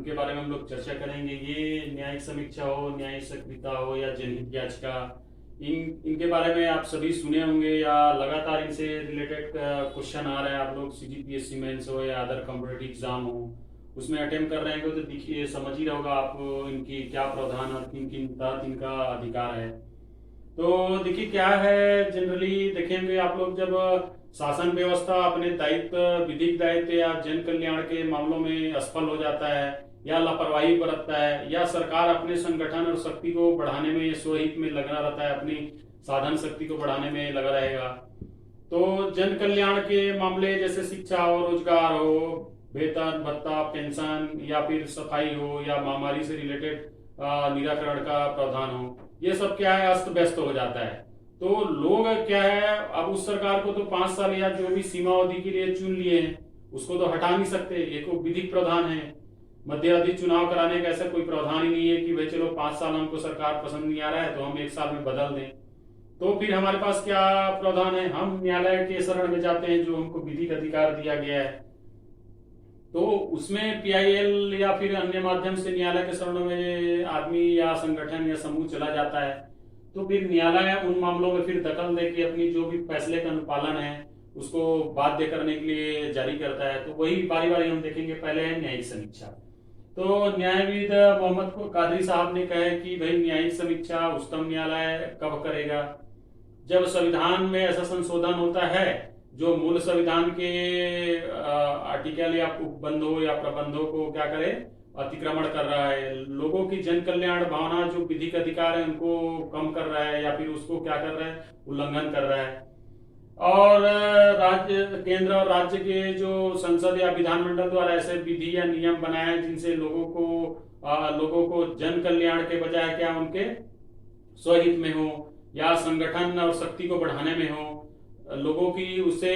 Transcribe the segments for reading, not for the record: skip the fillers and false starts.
उनके बारे में हम लोग चर्चा करेंगे। ये न्यायिक समीक्षा हो, न्यायिक सक्रियता हो या जनहित याचिका, इनके बारे में आप सभी सुने होंगे या लगातार इनसे रिलेटेड क्वेश्चन आ रहे हैं। आप लोग सीजीपीएससी मेंस हो या अदर कॉम्पिटिटिव एग्जाम हो उसमें अटेम्प्ट कर रहे हैं तो देखिए समझ ही रहा होगा आप इनकी क्या प्रावधान और किन किन तहत इनका अधिकार है। तो देखिए क्या है, जनरली देखेंगे आप लोग जब शासन व्यवस्था अपने दायित्व, विधिक दायित्व या जन कल्याण के मामलों में असफल हो जाता है या लापरवाही बरतता है या सरकार अपने संगठन और शक्ति को बढ़ाने में स्वहित में लगा रहता है, अपनी साधन शक्ति को बढ़ाने में लगा रहेगा, तो जन कल्याण के मामले जैसे शिक्षा हो, रोजगार हो, वेतन भत्ता, पेंशन या फिर सफाई हो या महामारी से रिलेटेड निराकरण का प्रावधान हो, ये सब क्या है अस्त व्यस्त हो जाता है। तो लोग क्या है, अब उस सरकार को तो 5 साल या जो भी सीमा अवधि के लिए चुन लिए हैं उसको तो हटा नहीं सकते, ये को विधिक प्रावधान है। मध्यावधि चुनाव कराने का ऐसा कोई प्रावधान ही नहीं है कि भाई चलो 5 साल हमको सरकार पसंद नहीं आ रहा है तो हम 1 साल में बदल दें। तो फिर हमारे पास क्या प्रावधान है, हम न्यायालय के शरण में जाते हैं जो हमको विधिक अधिकार दिया गया है। तो उसमें पीआईएल या फिर अन्य माध्यम से न्यायालय के शरण में आदमी या संगठन या समूह चला जाता है, तो फिर न्यायालय उन मामलों में फिर दखल दे के अपनी जो भी फैसले का अनुपालन है उसको बाध्य करने के लिए जारी करता है। तो वही बारी बारी हम देखेंगे। पहले है न्यायिक समीक्षा। तो न्यायविद मोहम्मद कादरी साहब ने कहा कि भाई न्यायिक समीक्षा उच्चतम न्यायालय कब करेगा, जब संविधान में ऐसा संशोधन होता है जो मूल संविधान के आर्टिकल या उपबंधों या प्रबंधों को क्या करे, अतिक्रमण कर रहा है, लोगों की जन कल्याण भावना जो विधिक अधिकार है उनको कम कर रहा है या फिर उसको क्या कर रहा है, उल्लंघन कर रहा है। और राज्य, केंद्र और राज्य के जो संसद या विधानमंडल द्वारा ऐसे विधि या नियम बनाए जिनसे लोगों को जन कल्याण के बजाय क्या उनके स्वहित में हो या संगठन और शक्ति को बढ़ाने में हो, लोगों की उससे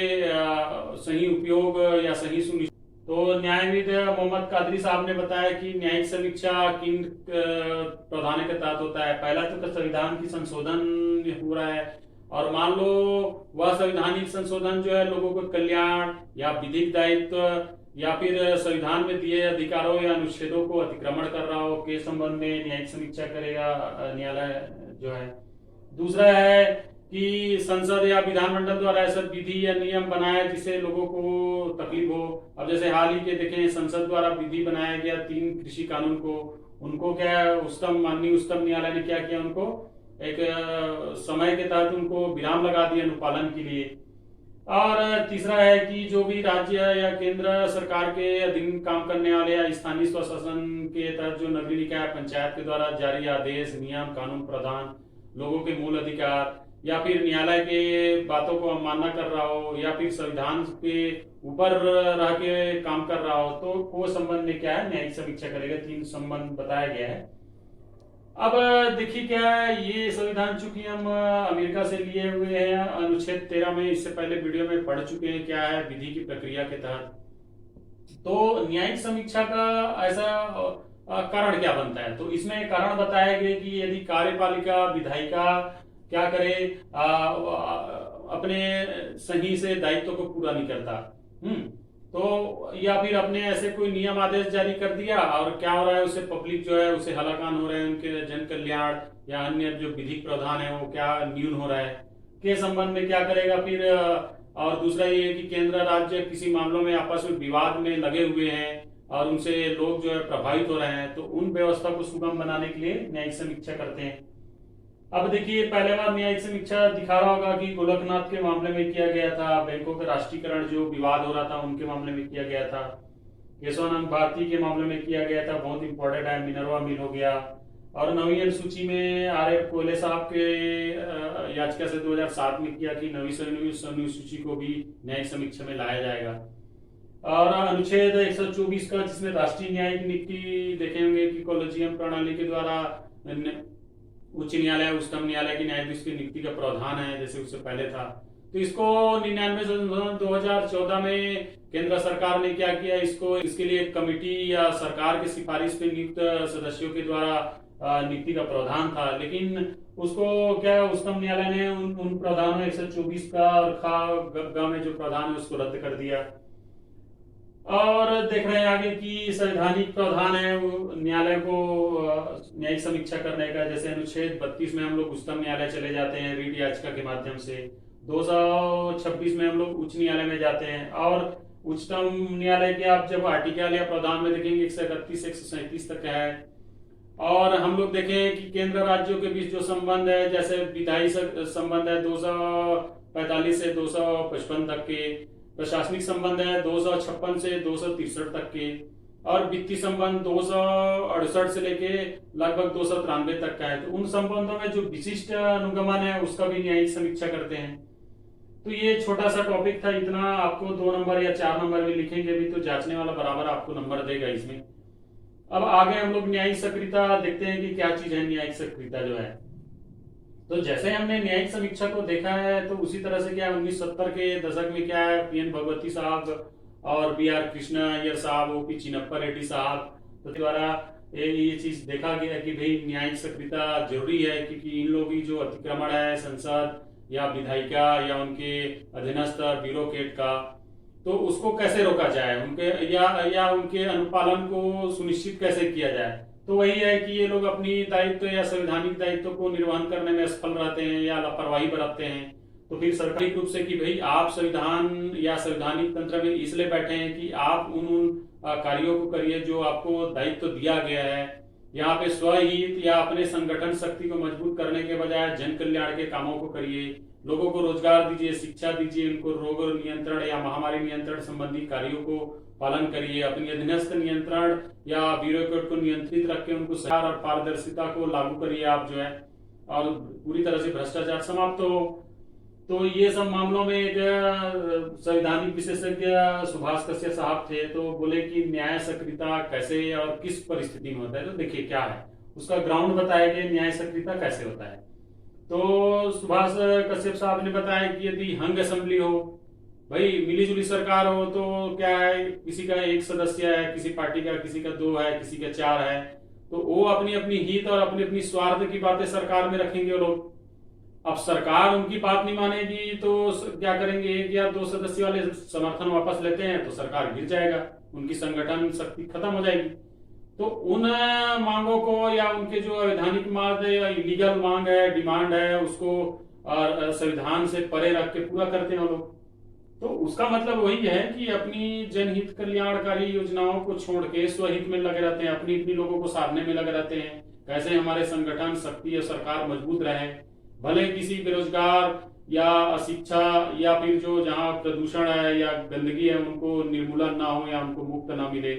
सही उपयोग या सही सुनिश्चित। तो न्यायविद मोहम्मद कादरी साहब ने बताया कि न्यायिक समीक्षा किन प्रावधानों के तहत होता है। पहला तो संविधान की संशोधन हो रहा है और मान लो वह संवैधानिक संशोधन जो है लोगों को कल्याण या विधिक दायित्व या फिर संविधान में दिए अधिकारों या अनुच्छेदों को अतिक्रमण कर रहा हो के संबंध में न्यायिक समीक्षा करेगा न्यायालय जो है। दूसरा है कि संसद या विधानमंडल द्वारा ऐसा विधि या नियम बनाया जिससे लोगों को तकलीफ हो। अब जैसे हाल ही के देखें, संसद द्वारा विधि बनाया गया 3 कृषि कानून को, उनको क्या माननीय उच्चतम न्यायालय ने क्या किया, उनको एक समय के तहत उनको विराम लगा दिया अनुपालन के लिए। और तीसरा है कि जो भी राज्य या केंद्र सरकार के अधीन काम करने वाले या स्थानीय स्वशासन के तहत जो नगरीय निकाय पंचायत के द्वारा जारी आदेश, नियम, कानून, प्रावधान लोगों के मूल अधिकार या फिर न्यायालय के बातों को अवमानना कर रहा हो या फिर संविधान के ऊपर रह के काम कर रहा हो, तो वो संबंध में क्या है न्यायिक समीक्षा करेगा। 3 संबंध बताया गया है। अब देखिए क्या है, ये संविधान चूंकि हम अमेरिका से लिए हुए हैं, अनुच्छेद 13 में इससे पहले वीडियो में पढ़ चुके हैं क्या है विधि की प्रक्रिया के तहत। तो न्यायिक समीक्षा का ऐसा कारण क्या बनता है, तो इसमें कारण बताया गया कि यदि कार्यपालिका विधायिका क्या करे, अपने सही से दायित्व को पूरा नहीं करता, तो या फिर अपने ऐसे कोई नियम आदेश जारी कर दिया और क्या हो रहा है, उससे पब्लिक जो है उसे हलाकान हो रहे हैं, उनके जन कल्याण या अन्य जो विधिक प्रावधान है वो क्या न्यून हो रहा है के संबंध में क्या करेगा फिर। और दूसरा ये है कि केंद्र राज्य किसी मामलों में आपस में विवाद में लगे हुए हैं और उनसे लोग जो है प्रभावित हो रहे हैं, तो उन व्यवस्था को सुगम बनाने के लिए न्यायिक समीक्षा करते हैं। अब देखिए पहले बार न्यायिक समीक्षा दिखा रहा होगा कि गोलकनाथ के मामले में किया गया था, बैंकों के राष्ट्रीयकरण जो विवाद हो रहा था उनके मामले में किया गया था, केशवानंद भारती के मामले में किया गया था, बहुत इंपॉर्टेंट है, मिनरवा मिल हो गया। और नवीं अनुसूची में आर.एफ. कोहले साहब के याचिका से 2007 में किया कि नवीं अनुसूची को भी न्यायिक समीक्षा में लाया जाएगा। और अनुच्छेद 124 का जिसमें राष्ट्रीय न्यायिक नियुक्ति देखेंगे कि कॉलेजियम प्रणाली के द्वारा उच्च न्यायालय, उच्चतम न्यायालय के न्यायाधीश की नियुक्ति का प्रावधान है जैसे उससे पहले था। तो इसको 99 संशोधन 2014 में केंद्र सरकार ने क्या किया, इसको इसके लिए एक कमेटी या सरकार की सिफारिश पे नियुक्त सदस्यों के द्वारा नियुक्ति का प्रावधान था, लेकिन उसको क्या उच्चतम न्यायालय ने उन प्रावधानों 124 का और खा ग में जो प्रावधान है उसको रद्द कर दिया। और देख रहे हैं आगे की संवैधानिक प्रावधान है वो न्यायालय को न्यायिक समीक्षा करने का। जैसे अनुच्छेद 32 में हम लोग उच्चतम न्यायालय चले जाते हैं रीट याचिका के माध्यम से, 226 में हम लोग उच्च न्यायालय में जाते हैं, और उच्चतम न्यायालय के आप जब आर्टिकल या प्रावधान में देखेंगे 131 137 तक है। और हम लोग देखें कि केंद्र राज्यों के बीच जो संबंध है, जैसे विधायी संबंध है 245 से 255 तक के, प्रशासनिक संबंध है 256 से 263 तक के, और वित्तीय संबंध 268 से लेके लगभग 293 तक का है। तो उन संबंधों में जो विशिष्ट अनुगमन है उसका भी न्यायिक समीक्षा करते हैं। तो ये छोटा सा टॉपिक था, इतना आपको 2 नंबर या 4 नंबर में लिखेंगे भी तो जांचने वाला बराबर आपको नंबर देगा इसमें। अब आगे हम लोग न्यायिक सक्रियता देखते हैं कि क्या चीज है न्यायिक सक्रियता जो है। तो जैसे हमने न्यायिक समीक्षा को देखा है तो उसी तरह से क्या 1970 के दशक में क्या है, पीएन भगवती साहब और बीआर कृष्णा अय्यर साहब, ओपी चिन्नप्पा रेड्डी साहब तो द्वारा ये चीज देखा गया कि भाई न्यायिक सक्रियता जरूरी है, क्योंकि इन लोगों की जो अतिक्रमण है संसद या विधायिका या उनके अधीनस्थ ब्यूरोक्रेट का, तो उसको कैसे रोका जाए, उनके या उनके अनुपालन को सुनिश्चित कैसे किया जाए। तो वही है कि ये लोग अपनी दायित्व या संवैधानिक दायित्व को निर्वहन करने में असफल रहते हैं या लापरवाही बरतते हैं। तो फिर सरकारी रूप से कि भाई आप संविधान या संवैधानिक तंत्र में इसलिए बैठे हैं कि आप उन कार्यों को करिए जो आपको दायित्व दिया गया है। यहाँ पे स्वहित या अपने संगठन शक्ति को मजबूत करने के बजाय जन कल्याण के कामों को करिए, लोगों को रोजगार दीजिए, शिक्षा दीजिए, उनको रोग नियंत्रण या महामारी नियंत्रण संबंधी कार्यों को पालन करिए, अपनी अधीनस्थ नियंत्रण या ब्यूरोक्रेट को नियंत्रित रख के उनको सहकार और पारदर्शिता को लागू करिए आप जो है, और पूरी तरह से भ्रष्टाचार समाप्त हो। तो ये सब मामलों में एक संवैधानिक विशेषज्ञ सुभाष कश्यप साहब थे, तो बोले कि न्याय सक्रियता कैसे और किस परिस्थिति में होता है। तो देखिए क्या है उसका ग्राउंड बताया गया, न्याय सक्रियता कैसे होता है। तो सुभाष कश्यप साहब ने बताया कि यदि हंग असेंबली हो, भाई मिलीजुली सरकार हो, तो क्या है किसी का 1 सदस्य है, किसी पार्टी का किसी का 2 है, किसी का 4 है, तो वो अपनी अपनी हित और अपनी अपनी स्वार्थ की बातें सरकार में रखेंगे लोग। अब सरकार उनकी बात नहीं मानेगी तो क्या करेंगे, 1 या 2 सदस्य वाले समर्थन वापस लेते हैं तो सरकार गिर जाएगा, उनकी संगठन शक्ति खत्म हो जाएगी। तो उन मांगों को या उनके जो अवैधानिक मांग है, इलीगल मांग है, डिमांड है, उसको संविधान से परे रख के पूरा करते हैं लोग। तो उसका मतलब वही है कि अपनी जनहित कल्याणकारी योजनाओं को छोड़ के स्वहित में लगे रहते हैं, अपनी अपनी लोगों को साधने में लगे रहते हैं, कैसे हमारे संगठन शक्ति या सरकार मजबूत रहे, भले किसी बेरोजगार या अशिक्षा या फिर जो जहाँ प्रदूषण है या गंदगी है उनको निर्मूलन ना हो या उनको मुक्त ना मिले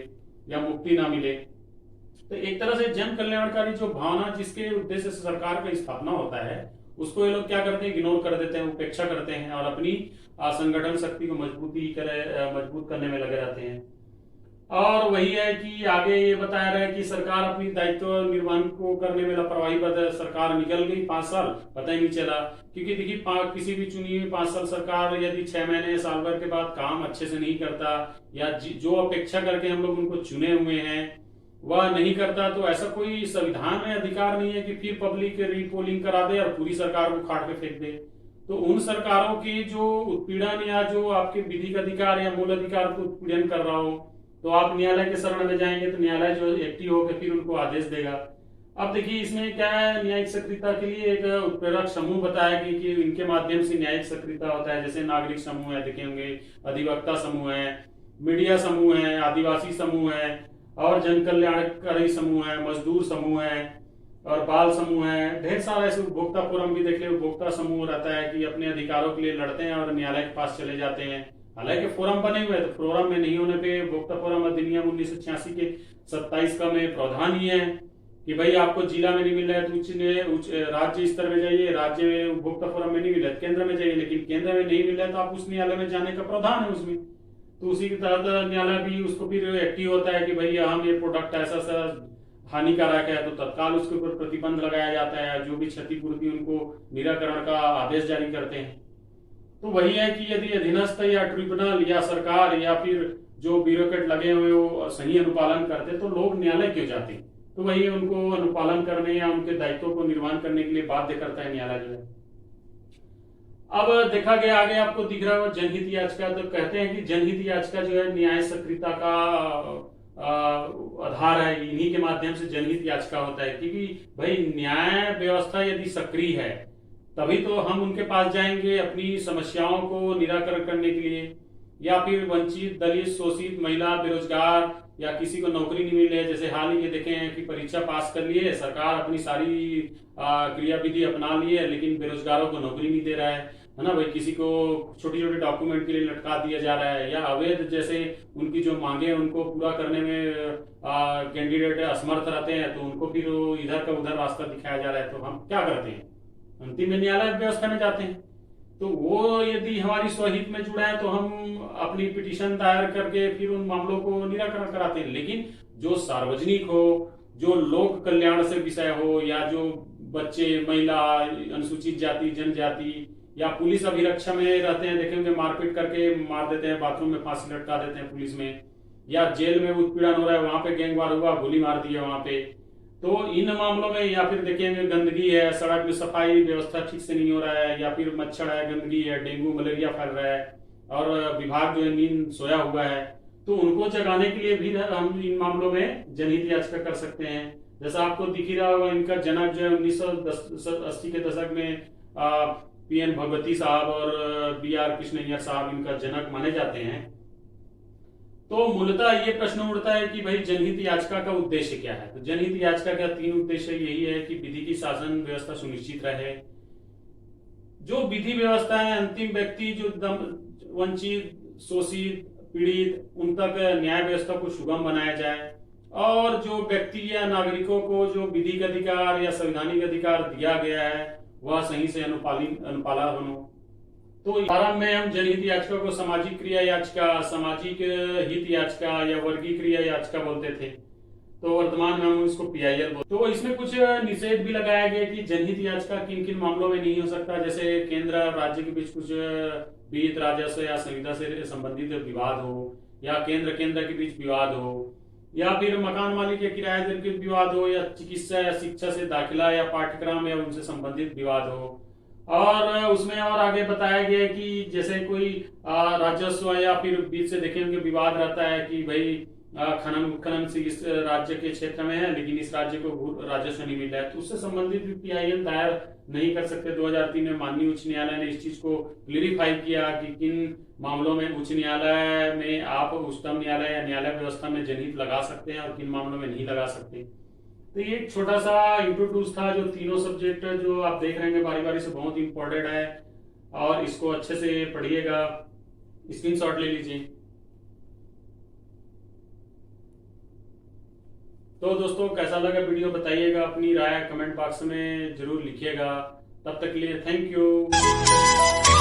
या मुक्ति ना मिले। तो एक तरह से जन कल्याणकारी जो भावना जिसके उद्देश्य से सरकार का स्थापना होता है उसको ये लोग क्या करते हैं, इग्नोर कर देते हैं, उपेक्षा करते हैं और अपनी संगठन शक्ति को मजबूत करने में लगे रहते हैं। और वही है कि आगे ये बताया रहा है कि सरकार अपनी दायित्व निर्वहन को करने में लापरवाही बरत, सरकार निकल गई 5 साल पता ही नहीं चला। क्योंकि देखिए किसी भी चुनी हुई 5 साल सरकार यदि 6 महीने साल भर के बाद काम अच्छे से नहीं करता या जो अपेक्षा करके हम लोग उनको चुने हुए हैं वह नहीं करता, तो ऐसा कोई संविधान में अधिकार नहीं है कि फिर पब्लिक रीपोलिंग करा दे और पूरी सरकार को खाट पे फेंक दे। तो उन सरकारों की जो उत्पीड़न या जो आपके विधिक अधिकार या मूल अधिकार को उत्पीड़न कर रहा हो तो आप न्यायालय के शरण में जाएंगे तो न्यायालय जो एक्टिव होकर फिर उनको आदेश देगा। अब देखिए इसमें क्या है, न्यायिक सक्रियता के लिए एक उत्प्रेरक समूह बताया कि इनके माध्यम से न्यायिक सक्रियता होता है। जैसे नागरिक समूह है, देखे होंगे, अधिवक्ता समूह है, मीडिया समूह है, आदिवासी समूह है और जन कल्याणकारी समूह है, मजदूर समूह है और बाल समूह है। ढेर सारा ऐसे उपभोक्ता फोरम भी देख ले, उपभोक्ता समूह रहता है कि अपने अधिकारों के लिए लड़ते हैं और न्यायालय के पास चले जाते हैं। हालांकि फोरम बने हुए हैं तो फोरम में नहीं होने पे उपभोक्ता फोरम अधिनियम 1986 के 27 का में प्रावधान ही है कि भाई आपको जिला में नहीं मिल रहा है तो उच्च राज्य स्तर में जाइए, राज्य में उपभोक्ता फोरम में नहीं मिल रहा है केंद्र में जाइए, लेकिन केंद्र में नहीं मिल रहा है तो आप उस न्यायालय में जाने का प्रावधान है उसमें। तो उसी के तहत न्यायालय भी उसको फिर एक्टिव होता है कि भाई हम ये प्रोडक्ट ऐसा हानिकारक है तो तत्काल उसके ऊपर प्रतिबंध लगाया जाता है, जो भी क्षतिपूर्ति उनको निराकरण का आदेश जारी करते हैं। तो वही है कि यदि अधीनस्थ या ट्रिब्यूनल या सरकार या फिर जो ब्यूरोक्रेट लगे हुए वो सही अनुपालन करते तो लोग न्यायालय क्यों जाते, तो वही उनको अनुपालन करने या उनके दायित्वों को निर्वहन करने के लिए बाध्य करता है न्यायालय जो है। अब देखा गया आगे आपको दिख रहा है जनहित याचिका। तो कहते हैं कि जनहित याचिका जो है न्याय सक्रियता का आधार है, इन्हीं के माध्यम से जनहित याचिका होता है। क्योंकि भाई न्याय व्यवस्था यदि सक्रिय है तभी तो हम उनके पास जाएंगे अपनी समस्याओं को निराकरण करने के लिए, या फिर वंचित, दलित, शोषित, महिला, बेरोजगार, या किसी को नौकरी नहीं मिले। जैसे हाल ही ये देखे हैं कि परीक्षा पास कर लिए, सरकार अपनी सारी क्रियाविधि अपना ली है, लेकिन बेरोजगारों को नौकरी नहीं दे रहा है ना भाई। किसी को छोटे छोटे डॉक्यूमेंट के लिए लटका दिया जा रहा है, या अवैध जैसे उनकी जो मांगे हैं उनको पूरा करने में कैंडिडेट असमर्थ रहते हैं, तो उनको फिर इधर का उधर रास्ता दिखाया जा रहा है। तो हम क्या करते हैं, अंतिम में न्यायालय व्यवस्था में जाते हैं। तो वो यदि हमारी स्वहित में जुड़ा है तो हम अपनी पिटीशन दायर करके फिर उन मामलों को निराकरण कराते हैं। लेकिन जो सार्वजनिक हो, जो लोक कल्याण से विषय हो, या जो बच्चे, महिला, अनुसूचित जाति, जनजाति, या पुलिस अभिरक्षा में रहते हैं, देखेंगे मारपीट करके मार देते हैं, बाथरूम में फांसी लटका देते हैं पुलिस में, या जेल में उत्पीड़न हो रहा है, वहां पे गैंगवार हुआ, गोली मार दी है वहां पे। तो इन मामलों में, या फिर देखेंगे गंदगी है, सड़क में सफाई व्यवस्था ठीक से नहीं हो रहा है, या फिर मच्छर है, गंदगी है, डेंगू मलेरिया फैल रहा है, और विभाग जो है नींद सोया हुआ है, तो उनको जगाने के लिए भी हम इन मामलों में जनहित याचिका कर सकते हैं। जैसा आपको दिख ही रहा होगा, इनका जनक जो है 1980 के दशक में पीएन भगवती साहब और बीआर कृष्णैया साहब इनका जनक माने जाते हैं। तो मूलतः ये प्रश्न उठता है कि भाई जनहित याचिका का उद्देश्य क्या है। तो जनहित याचिका का 3 उद्देश्य यही है कि विधि की शासन व्यवस्था सुनिश्चित रहे, जो विधि व्यवस्था है अंतिम व्यक्ति जो वंचित, शोषित, पीड़ित, उन तक न्याय व्यवस्था को सुगम बनाया जाए, और जो व्यक्ति या नागरिकों को जो विधिक अधिकार या संवैधानिक अधिकार दिया गया है वह सही से अनुपालन हो। तो प्रारंभ में हम जनहित याचिका को सामाजिक क्रिया याचिका, सामाजिक हित याचिका या वर्गीय क्रिया याचिका बोलते थे। तो वर्तमान में हम इसको पीआईएल बोलते। तो इसमें कुछ निषेध भी लगाया गया कि जनहित याचिका किन किन मामलों में नहीं हो सकता। जैसे केंद्र और राज्य के बीच कुछ वित्त, राजस्व या संविदा से संबंधित विवाद हो, या केंद्र के बीच विवाद हो, या फिर मकान मालिक या किराएदार के विवाद हो, या चिकित्सा या शिक्षा से दाखिला या पाठ्यक्रम या उनसे संबंधित विवाद हो। और उसमें और आगे बताया गया है कि जैसे कोई राजस्व या फिर बीच से देखेंगे विवाद रहता है कि भाई खनन उत्खनन से इस राज्य के क्षेत्र में है, लेकिन इस राज्य को राजस्व नहीं मिल रहा है, तो उससे संबंधित भी पीआईएल दायर नहीं कर सकते। 2003 में माननीय उच्च न्यायालय ने इस चीज को क्लियरिफाई किया कि किन मामलों में उच्च न्यायालय में आप उच्चतम न्यायालय या न्यायालय व्यवस्था में जनहित लगा सकते हैं और किन मामलों में नहीं लगा सकते। तो ये एक छोटा सा इंट्रोड्यूस था, जो तीनों सब्जेक्ट जो आप देख रहे हैं बारी बारी से बहुत इंपॉर्टेंट है, और इसको अच्छे से पढ़िएगा, स्क्रीनशॉट ले लीजिए। तो दोस्तों कैसा लगा वीडियो बताइएगा, अपनी राय कमेंट बॉक्स में जरूर लिखिएगा। तब तक के लिए थैंक यू।